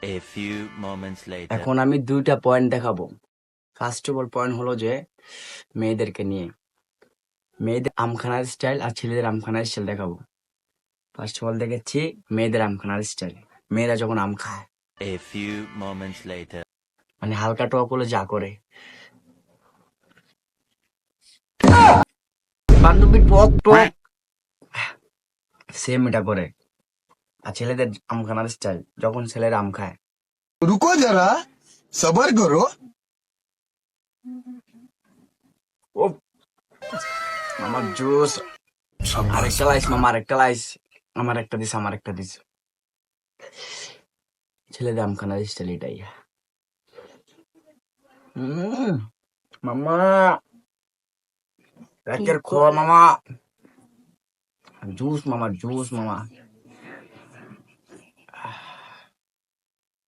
A few moments later. এখন আমি 2টা পয়েন্ট দেখাবো। ফার্স্ট অফ অল পয়েন্ট হলো যে মেয়েদেরকে নিয়ে, মেয়েদের আমখানার স্টাইল আর ছেলেদের আমখানার স্টাইল দেখাবো। ফার্স্ট অফ অল দেখাচ্ছি মেয়েদের আমখানার স্টাইল। মেয়েরা যখন আম খায়, A few moments later. মানে হালকা টক হলে যা করে, বান্ধবী টক টক, সেম এটা করে। আর ছেলেদের আমখানার স্টাইল, যখন ছেলেরা আম খায়, रुको जरा सबर करो। ও আমার জুস, আরেকটা লাইস মামা, আরেকটা লাইস, আমার একটা দিস, আমার একটা দিস। ছেলেদের আমখানার স্টাইল এটাই। মামা রাতের খোয়া মামা, জুস মামা, জুস মামা।